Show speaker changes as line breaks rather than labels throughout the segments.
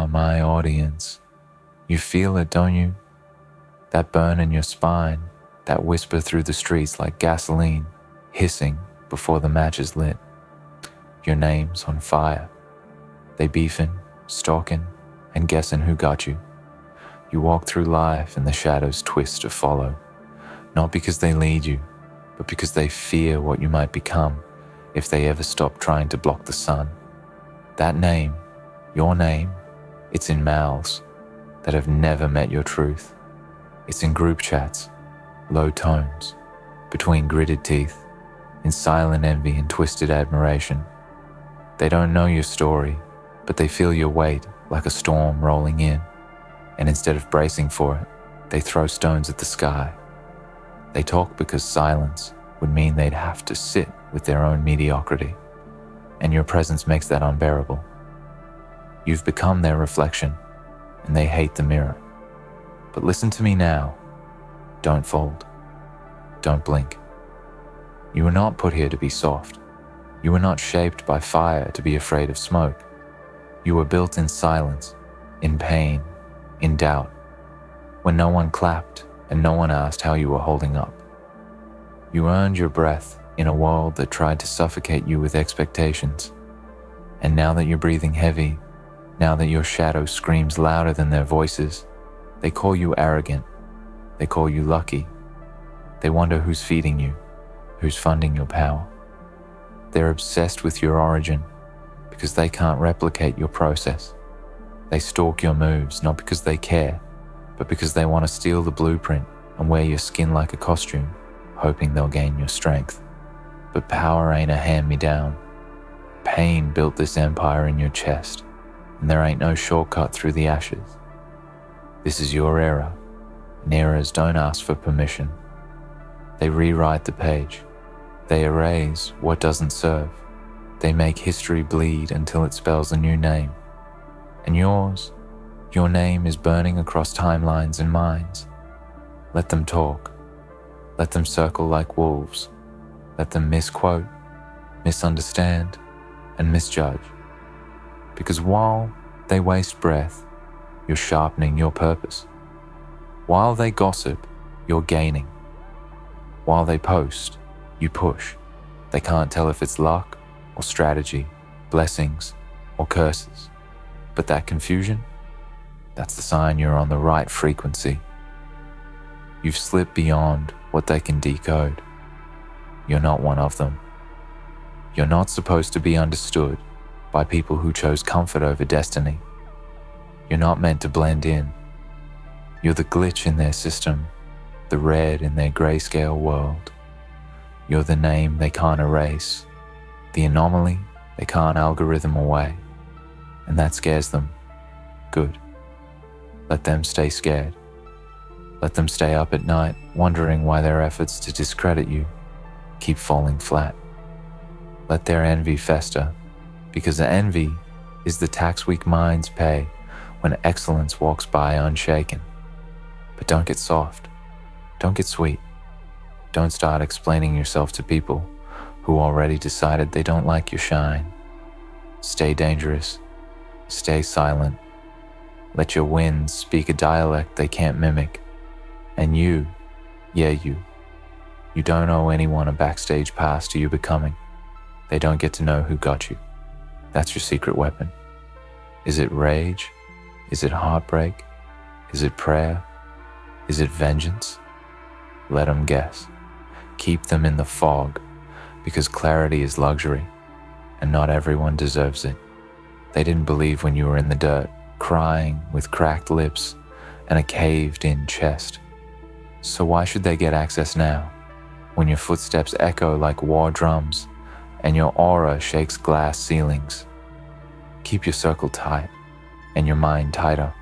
are my audience. You feel it, don't you? That burn in your spine, that whisper through the streets like gasoline, hissing before the match is lit. Your name's on fire. They beefin, stalkin, and guessin who got you. You walk through life and the shadows twist to follow, not because they lead you, but because they fear what you might become if they ever stop trying to block the sun. That name, your name, it's in mouths that have never met your truth. It's in group chats, low tones, between gritted teeth, in silent envy and twisted admiration. They don't know your story, but they feel your weight like a storm rolling in, and instead of bracing for it, they throw stones at the sky. They talk because silence would mean they'd have to sit with their own mediocrity, and your presence makes that unbearable. You've become their reflection, and they hate the mirror. But listen to me now. Don't fold. Don't blink. You were not put here to be soft. You were not shaped by fire to be afraid of smoke. You were built in silence, in pain, in doubt, when no one clapped and no one asked how you were holding up. You earned your breath in a world that tried to suffocate you with expectations. And now that you're breathing heavy, now that your shadow screams louder than their voices, they call you arrogant. They call you lucky. They wonder who's feeding you, who's funding your power. They're obsessed with your origin because they can't replicate your process. They stalk your moves not because they care, but because they want to steal the blueprint and wear your skin like a costume, hoping they'll gain your strength. But power ain't a hand-me-down. Pain built this empire in your chest, and there ain't no shortcut through the ashes. This is your era, and eras don't ask for permission. They rewrite the page. They erase what doesn't serve. They make history bleed until it spells a new name. And yours, your name is burning across timelines and minds. Let them talk. Let them circle like wolves. Let them misquote, misunderstand, and misjudge. Because while they waste breath, you're sharpening your purpose. While they gossip, you're gaining. While they post, you push. They can't tell if it's luck or strategy, blessings or curses. But that confusion, that's the sign you're on the right frequency. You've slipped beyond what they can decode. You're not one of them. You're not supposed to be understood by people who chose comfort over destiny. You're not meant to blend in. You're the glitch in their system, the red in their grayscale world. You're the name they can't erase, the anomaly they can't algorithm away. And that scares them. Good. Let them stay scared. Let them stay up at night wondering why their efforts to discredit you keep falling flat. Let their envy fester, because envy is the tax weak minds pay when excellence walks by unshaken. But don't get soft. Don't get sweet. Don't start explaining yourself to people who already decided they don't like your shine. Stay dangerous. Stay silent. Let your winds speak a dialect they can't mimic. And you, you don't owe anyone a backstage pass to you becoming. They don't get to know who got you. That's your secret weapon. Is it rage? Is it heartbreak? Is it prayer? Is it vengeance? Let them guess. Keep them in the fog, because clarity is luxury, and not everyone deserves it. They didn't believe when you were in the dirt, crying with cracked lips and a caved-in chest. So why should they get access now, when your footsteps echo like war drums and your aura shakes glass ceilings? Keep your circle tight and your mind tighter.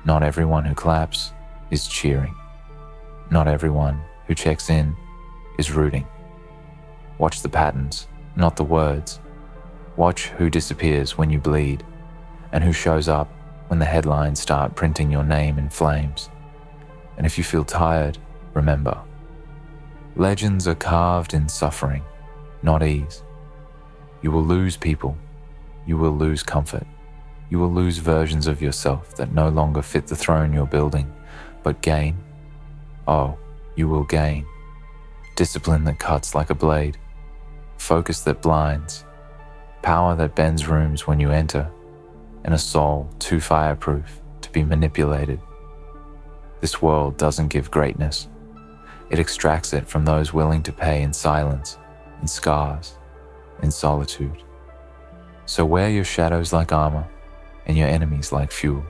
Not everyone who claps is cheering. Not everyone who checks in is rooting. Watch the patterns, not the words. Watch who disappears when you bleed, and who shows up when the headlines start printing your name in flames. And if you feel tired, remember, legends are carved in suffering, not ease. You will lose people. You will lose comfort. You will lose versions of yourself that no longer fit the throne you're building, but gain, oh, you will gain, discipline that cuts like a blade, focus that blinds, power that bends rooms when you enter, and a soul too fireproof to be manipulated. This world doesn't give greatness. It extracts it from those willing to pay in silence, in scars, in solitude. So wear your shadows like armor and your enemies like fuel.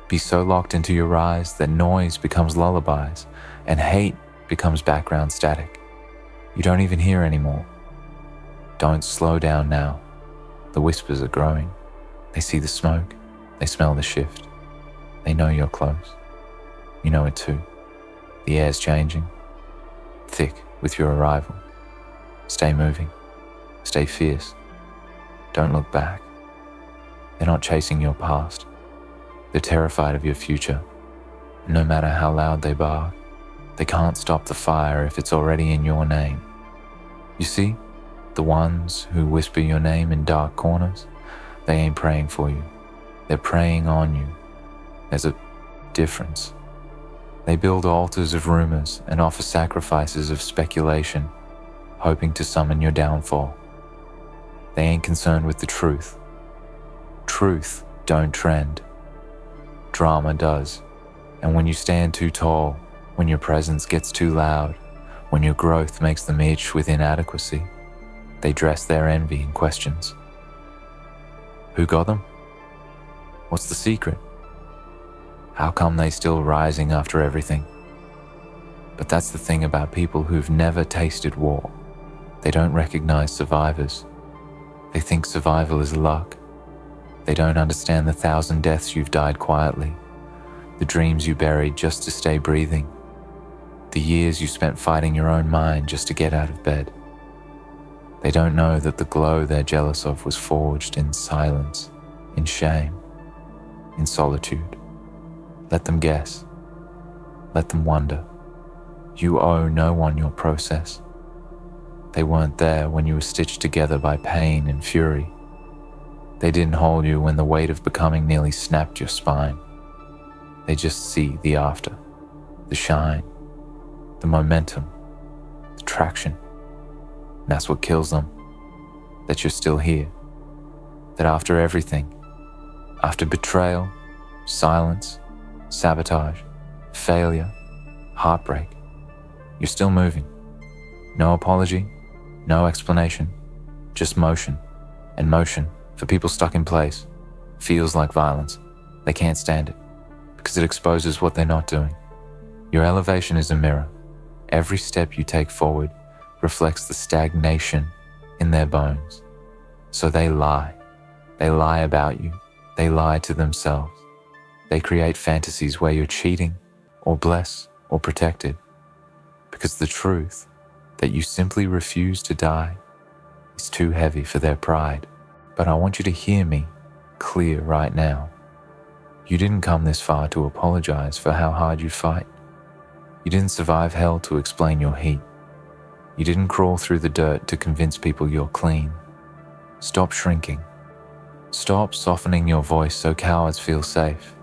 Be so locked into your rise that noise becomes lullabies and hate becomes background static. You don't even hear anymore. Don't slow down now. The whispers are growing. They see the smoke. They smell the shift. They know you're close. You know it too. The air's changing, thick with your arrival. Stay moving. Stay fierce. Don't look back. They're not chasing your past. They're terrified of your future. No matter how loud they bark, they can't stop the fire if it's already in your name. You see, the ones who whisper your name in dark corners, they ain't praying for you. They're praying on you. There's a difference. They build altars of rumors and offer sacrifices of speculation, hoping to summon your downfall. They ain't concerned with the truth. Truth don't trend. Drama does. And when you stand too tall, when your presence gets too loud, when your growth makes them itch with inadequacy, they dress their envy in questions. Who got them? What's the secret? How come they still rising after everything? But that's the thing about people who've never tasted war. They don't recognize survivors. They think survival is luck. They don't understand the 1,000 deaths you've died quietly, the dreams you buried just to stay breathing, the years you spent fighting your own mind just to get out of bed. They don't know that the glow they're jealous of was forged in silence, in shame, in solitude. Let them guess. Let them wonder. You owe no one your process. They weren't there when you were stitched together by pain and fury. They didn't hold you when the weight of becoming nearly snapped your spine. They just see the after, the shine, the momentum, the traction. And that's what kills them. That you're still here. That after everything, after betrayal, silence, sabotage, failure, heartbreak, you're still moving. No apology, no explanation, just motion. And motion, for people stuck in place, feels like violence. They can't stand it, because it exposes what they're not doing. Your elevation is a mirror. Every step you take forward reflects the stagnation in their bones. So they lie. They lie about you. They lie to themselves. They create fantasies where you're cheating, or blessed, or protected. Because the truth that you simply refuse to die is too heavy for their pride. But I want you to hear me clear right now. You didn't come this far to apologize for how hard you fight. You didn't survive hell to explain your heat. You didn't crawl through the dirt to convince people you're clean. Stop shrinking. Stop softening your voice so cowards feel safe.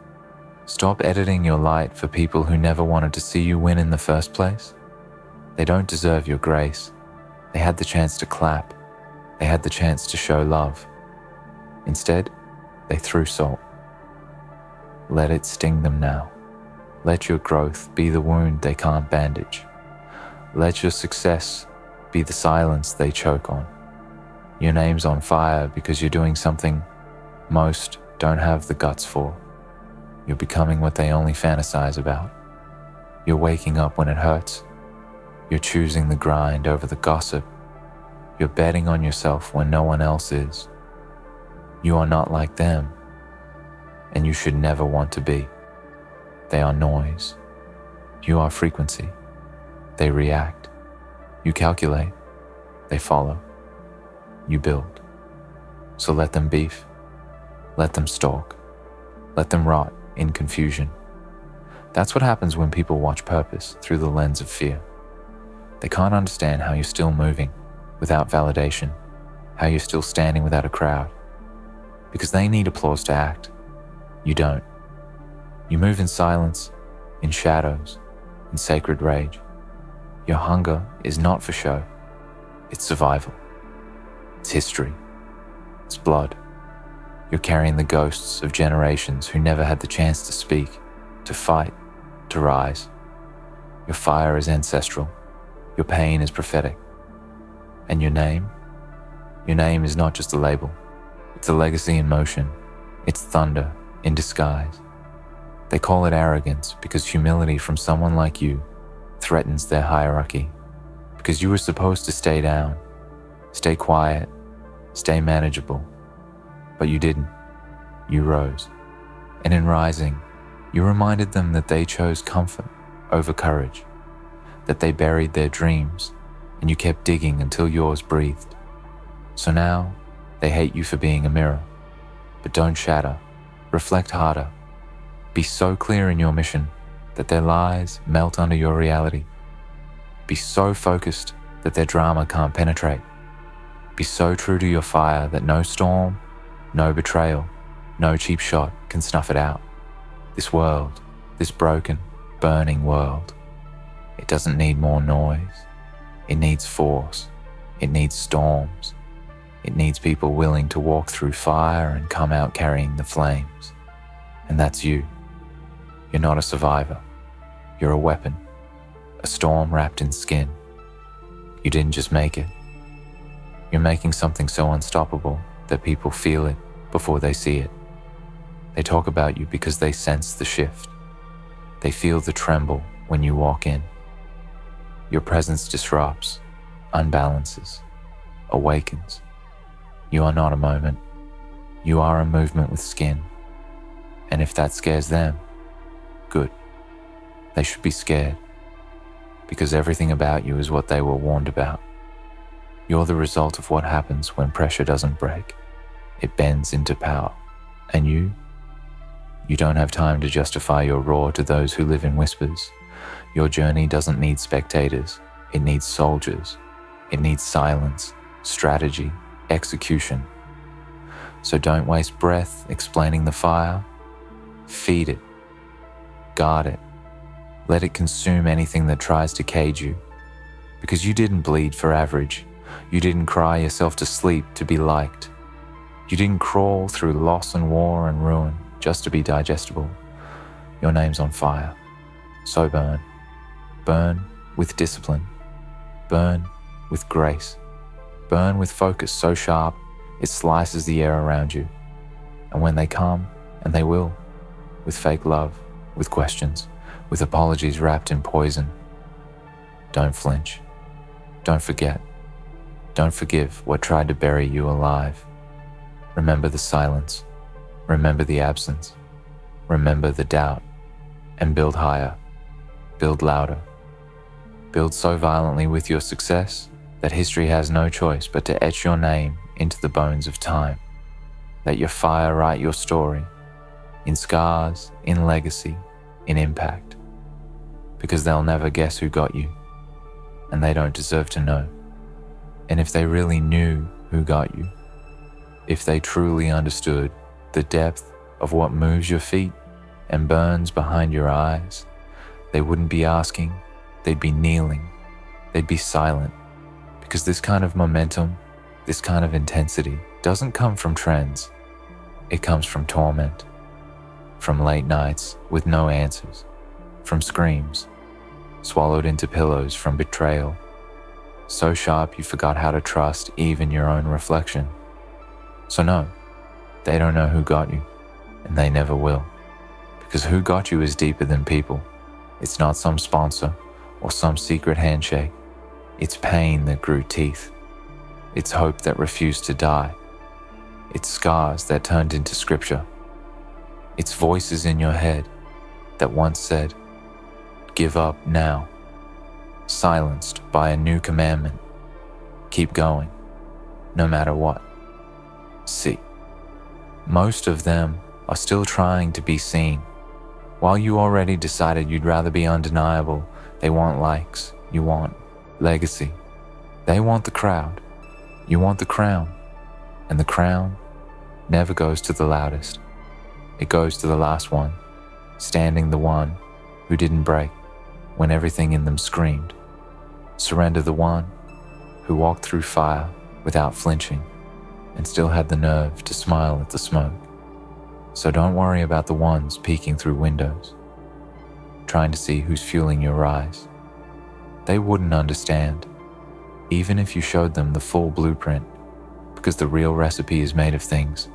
Stop editing your light for people who never wanted to see you win in the first place. They don't deserve your grace. They had the chance to clap. They had the chance to show love. Instead, they threw salt. Let it sting them now. Let your growth be the wound they can't bandage. Let your success be the silence they choke on. Your name's on fire because you're doing something most don't have the guts for. You're becoming what they only fantasize about. You're waking up when it hurts. You're choosing the grind over the gossip. You're betting on yourself when no one else is. You are not like them, and you should never want to be. They are noise. You are frequency. They react. You calculate. They follow. You build. So let them beef. Let them stalk. Let them rot in confusion. That's what happens when people watch purpose through the lens of fear. They can't understand how you're still moving without validation, how you're still standing without a crowd. because they need applause to act. You don't. You move in silence, in shadows, in sacred rage. Your hunger is not for show. It's survival. It's history. It's blood. You're carrying the ghosts of generations who never had the chance to speak, to fight, to rise. Your fire is ancestral. Your pain is prophetic. And your name? Your name is not just a label. It's a legacy in motion. It's thunder in disguise. They call it arrogance because humility from someone like you threatens their hierarchy. Because you were supposed to stay down, stay quiet, stay manageable. But you didn't. You rose. And in rising, you reminded them that they chose comfort over courage, that they buried their dreams, and you kept digging until yours breathed. So now, they hate you for being a mirror. But don't shatter. Reflect harder. Be so clear in your mission that their lies melt under your reality. Be so focused that their drama can't penetrate. Be so true to your fire that no storm, no betrayal, no cheap shot can snuff it out. This world, this broken, burning world, it doesn't need more noise. It needs force. It needs storms. It needs people willing to walk through fire and come out carrying the flames. And that's you. You're not a survivor. You're a weapon. A storm wrapped in skin. You didn't just make it. You're making something so unstoppable that people feel it before they see it. They talk about you because they sense the shift. They feel the tremble when you walk in. Your presence disrupts, unbalances, awakens. You are not a moment. You are a movement with skin. And if that scares them, good. They should be scared, because everything about you is what they were warned about. You're the result of what happens when pressure doesn't break. It bends into power. And you don't have time to justify your roar to those who live in whispers. Your journey doesn't need spectators. It needs soldiers. It needs silence, strategy, execution. So don't waste breath explaining the fire. Feed it. Guard it. Let it consume anything that tries to cage you. Because you didn't bleed for average. You didn't cry yourself to sleep to be liked. You didn't crawl through loss and war and ruin just to be digestible. Your name's on fire. So burn. Burn with discipline. Burn with grace. Burn with focus so sharp it slices the air around you. And when they come, and they will, with fake love, with questions, with apologies wrapped in poison, don't flinch. Don't forget. Don't forgive what tried to bury you alive. Remember the silence. Remember the absence. Remember the doubt. And build higher. Build louder. Build so violently with your success that history has no choice but to etch your name into the bones of time. Let your fire write your story, in scars, in legacy, in impact. Because they'll never guess who got you, and they don't deserve to know. And if they really knew who got you, if they truly understood the depth of what moves your feet and burns behind your eyes, they wouldn't be asking, they'd be kneeling, they'd be silent. Because this kind of momentum, this kind of intensity doesn't come from trends. It comes from torment, from late nights with no answers, from screams, swallowed into pillows from betrayal, so sharp you forgot how to trust even your own reflection. So no, they don't know who got you, and they never will. Because who got you is deeper than people. It's not some sponsor or some secret handshake. It's pain that grew teeth. It's hope that refused to die. It's scars that turned into scripture. It's voices in your head that once said, "Give up now," silenced by a new commandment. Keep going, no matter what. See, most of them are still trying to be seen. While you already decided you'd rather be undeniable, they want likes, you want legacy. They want the crowd, you want the crown. And the crown, never goes to the loudest. It goes to the last one, standing the one who didn't break when everything in them screamed. Surrender the one who walked through fire without flinching and still had the nerve to smile at the smoke. So don't worry about the ones peeking through windows, trying to see who's fueling your rise. They wouldn't understand, even if you showed them the full blueprint, because the real recipe is made of things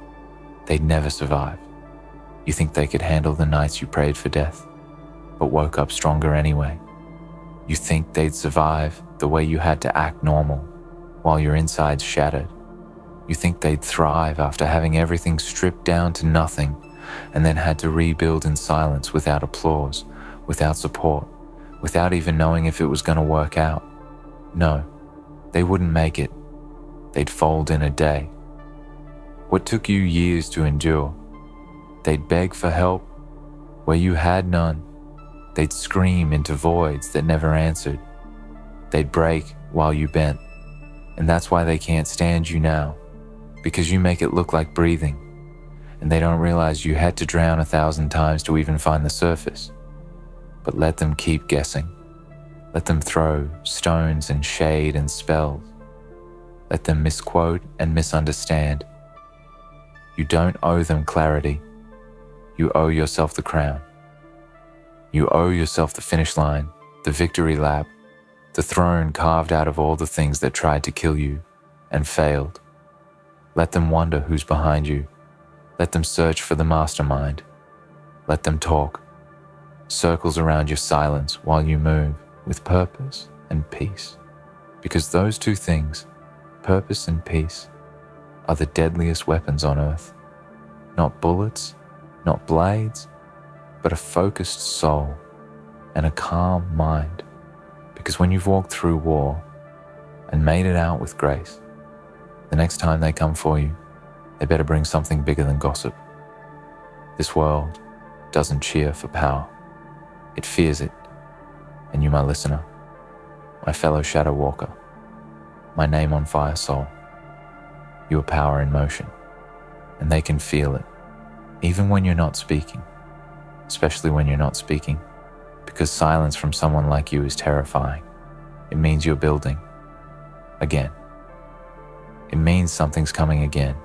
they'd never survive. You think they could handle the nights you prayed for death, but woke up stronger anyway. You think they'd survive the way you had to act normal while your insides shattered. You think they'd thrive after having everything stripped down to nothing and then had to rebuild in silence without applause, without support, without even knowing if it was going to work out. No, they wouldn't make it. They'd fold in a day. What took you years to endure, they'd beg for help where you had none. They'd scream into voids that never answered. They'd break while you bent. And that's why they can't stand you now, because you make it look like breathing, and they don't realize you had to drown 1,000 times to even find the surface. But let them keep guessing. Let them throw stones and shade and spells. Let them misquote and misunderstand. You don't owe them clarity. You owe yourself the crown. You owe yourself the finish line, the victory lap, the throne carved out of all the things that tried to kill you and failed. Let them wonder who's behind you. Let them search for the mastermind. Let them talk. Circles around your silence while you move with purpose and peace. Because those two things, purpose and peace, are the deadliest weapons on earth. Not bullets, not blades, but a focused soul and a calm mind. Because when you've walked through war and made it out with grace, the next time they come for you, they better bring something bigger than gossip. This world doesn't cheer for power. It fears it. And you, my listener, my fellow shadow walker, my name on fire soul, you are power in motion, and they can feel it, even when you're not speaking, especially when you're not speaking, because silence from someone like you is terrifying. It means you're building again. It means something's coming again.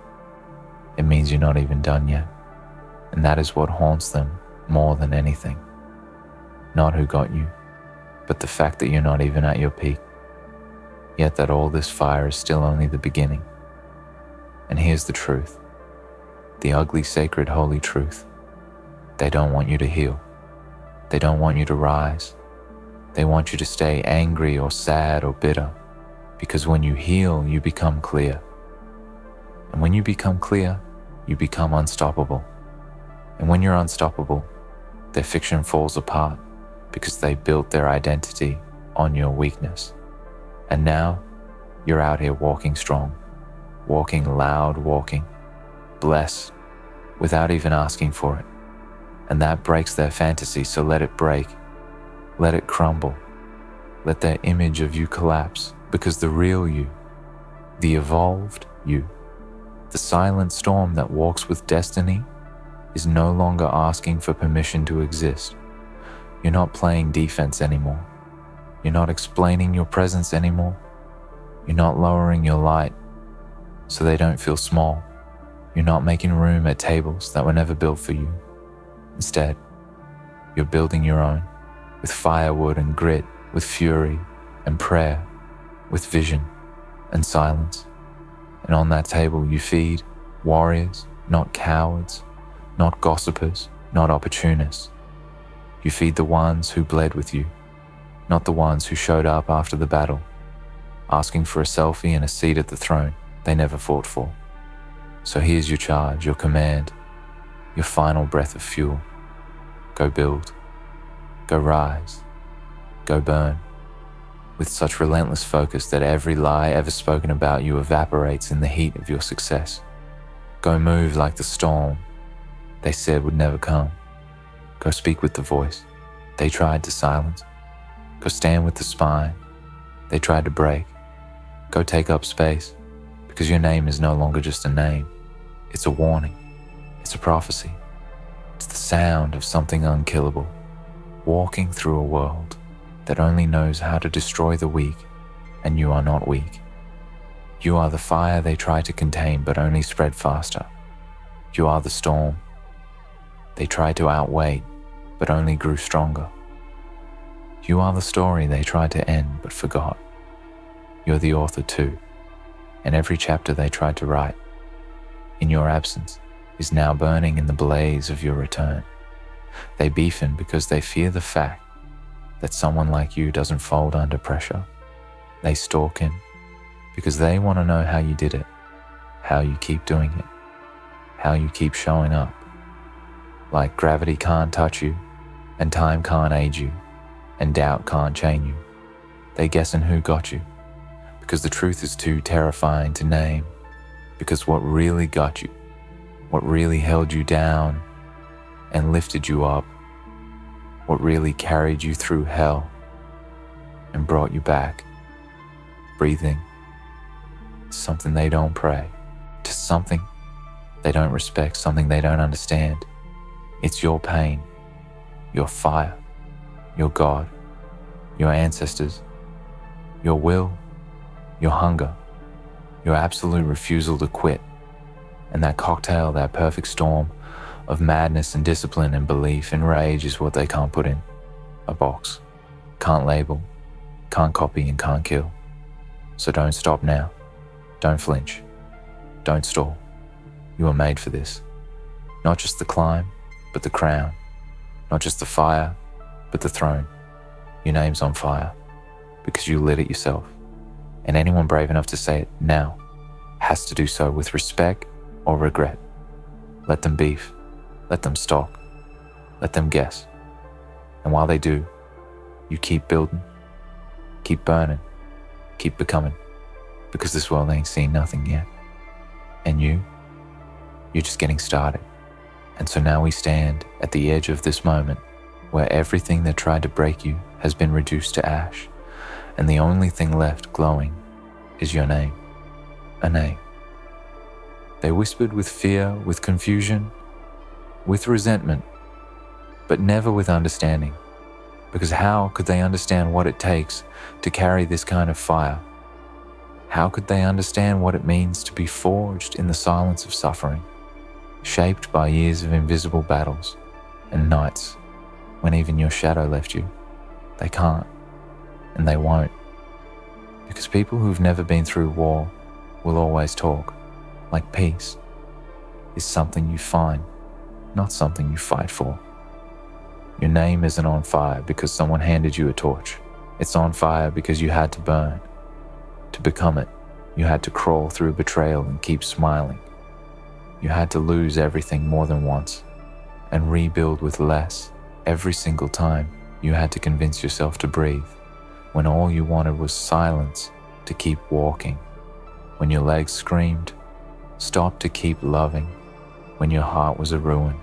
It means you're not even done yet. And that is what haunts them more than anything. Not who got you, but the fact that you're not even at your peak. Yet that all this fire is still only the beginning. And here's the truth. The ugly, sacred, holy truth. They don't want you to heal. They don't want you to rise. They want you to stay angry or sad or bitter, because when you heal, you become clear. And when you become clear, you become unstoppable. And when you're unstoppable, their fiction falls apart because they built their identity on your weakness. And now, you're out here walking strong, walking loud, walking, blessed, without even asking for it. And that breaks their fantasy, so let it break. Let it crumble. Let their image of you collapse, because the real you, the evolved you, the silent storm that walks with destiny, is no longer asking for permission to exist. You're not playing defense anymore. You're not explaining your presence anymore. You're not lowering your light so they don't feel small. You're not making room at tables that were never built for you. Instead, you're building your own, with firewood and grit, with fury and prayer, with vision and silence. And on that table you feed warriors, not cowards, not gossipers, not opportunists. You feed the ones who bled with you, not the ones who showed up after the battle, asking for a selfie and a seat at the throne they never fought for. So here's your charge, your command, your final breath of fuel. Go build, go rise, go burn, with such relentless focus that every lie ever spoken about you evaporates in the heat of your success. Go move like the storm they said would never come. Go speak with the voice they tried to silence. Go stand with the spine they tried to break. Go take up space, because your name is no longer just a name. It's a warning. It's a prophecy. It's the sound of something unkillable, walking through a world that only knows how to destroy the weak, and you are not weak. You are the fire they try to contain but only spread faster. You are the storm they tried to outweigh but only grew stronger. You are the story they tried to end but forgot. You're the author too, and every chapter they tried to write, in your absence, is now burning in the blaze of your return. They beefin because they fear the fact that someone like you doesn't fold under pressure. They stalkin because they want to know how you did it, how you keep doing it, how you keep showing up. Like gravity can't touch you, and time can't aid you, and doubt can't chain you. They guessin who got you, because the truth is too terrifying to name, because what really got you, what really held you down and lifted you up, what really carried you through hell and brought you back, breathing, to something they don't pray, to something they don't respect, something they don't understand. It's your pain, your fire, your God, your ancestors, your will, your hunger, your absolute refusal to quit, and that cocktail, that perfect storm of madness and discipline and belief and rage is what they can't put in a box, can't label, can't copy and can't kill. So don't stop now, don't flinch, don't stall. You are made for this. Not just the climb, but the crown. Not just the fire, but the throne. Your name's on fire because you lit it yourself. And anyone brave enough to say it now has to do so with respect or regret. Let them beef, let them stalk, let them guess. And while they do, you keep building, keep burning, keep becoming, because this world ain't seen nothing yet. And you're just getting started. And so now we stand at the edge of this moment where everything that tried to break you has been reduced to ash, and the only thing left glowing is your name, a name. They whispered with fear, with confusion, with resentment, but never with understanding, because how could they understand what it takes to carry this kind of fire? How could they understand what it means to be forged in the silence of suffering, shaped by years of invisible battles and nights when even your shadow left you? They can't, and they won't, because people who've never been through war will always talk like peace is something you find, not something you fight for. Your name isn't on fire because someone handed you a torch. It's on fire because you had to burn. To become it, you had to crawl through betrayal and keep smiling. You had to lose everything more than once and rebuild with less every single time you had to convince yourself to breathe, when all you wanted was silence to keep walking, when your legs screamed, stop to keep loving, when your heart was a ruin.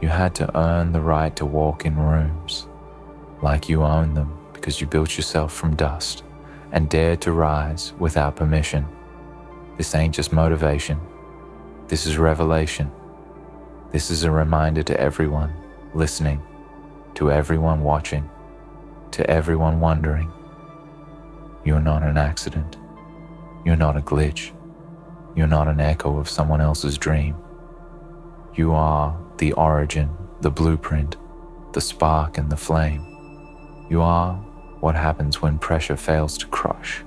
You had to earn the right to walk in rooms like you owned them because you built yourself from dust and dared to rise without permission. This ain't just motivation. This is revelation. This is a reminder to everyone listening, to everyone watching, to everyone wondering. You're not an accident. You're not a glitch. You're not an echo of someone else's dream. You are the origin, the blueprint, the spark and the flame. You are what happens when pressure fails to crush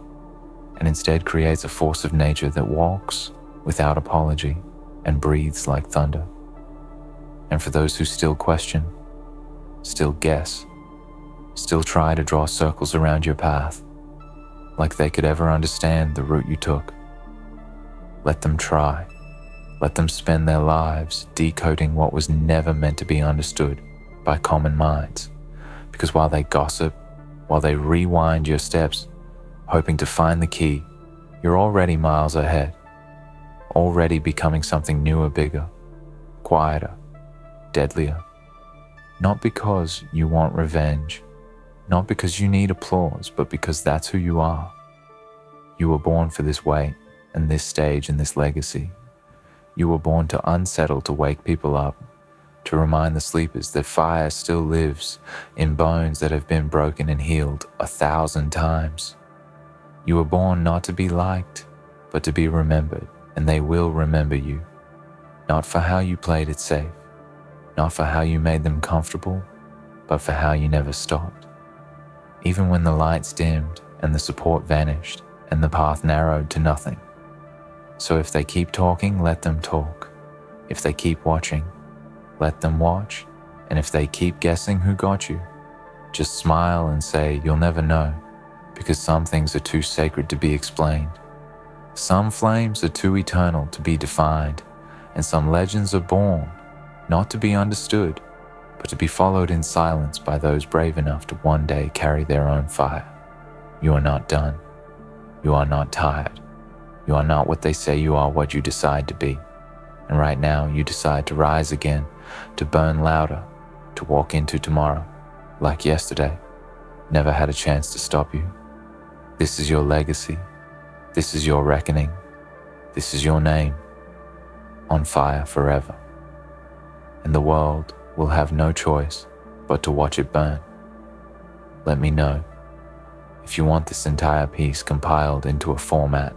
and instead creates a force of nature that walks without apology and breathes like thunder. And for those who still question, still guess, still try to draw circles around your path, like they could ever understand the route you took, let them try. Let them spend their lives decoding what was never meant to be understood by common minds. Because while they gossip, while they rewind your steps, hoping to find the key, you're already miles ahead, already becoming something newer, bigger, quieter, deadlier. Not because you want revenge, not because you need applause, but because that's who you are. You were born for this weight and this stage and this legacy. You were born to unsettle, to wake people up, to remind the sleepers that fire still lives in bones that have been broken and healed 1,000 times. You were born not to be liked, but to be remembered, and they will remember you. Not for how you played it safe, not for how you made them comfortable, but for how you never stopped. Even when the lights dimmed and the support vanished and the path narrowed to nothing. So if they keep talking, let them talk. If they keep watching, let them watch. And if they keep guessing who got you, just smile and say you'll never know, because some things are too sacred to be explained. Some flames are too eternal to be defined, and some legends are born, not to be understood, but to be followed in silence by those brave enough to one day carry their own fire. You are not done. You are not tired. You are not what they say you are, what you decide to be. And right now, you decide to rise again, to burn louder, to walk into tomorrow, like yesterday, never had a chance to stop you. This is your legacy. This is your reckoning. This is your name, on fire forever. And the world will have no choice but to watch it burn. Let me know if you want this entire piece compiled into a format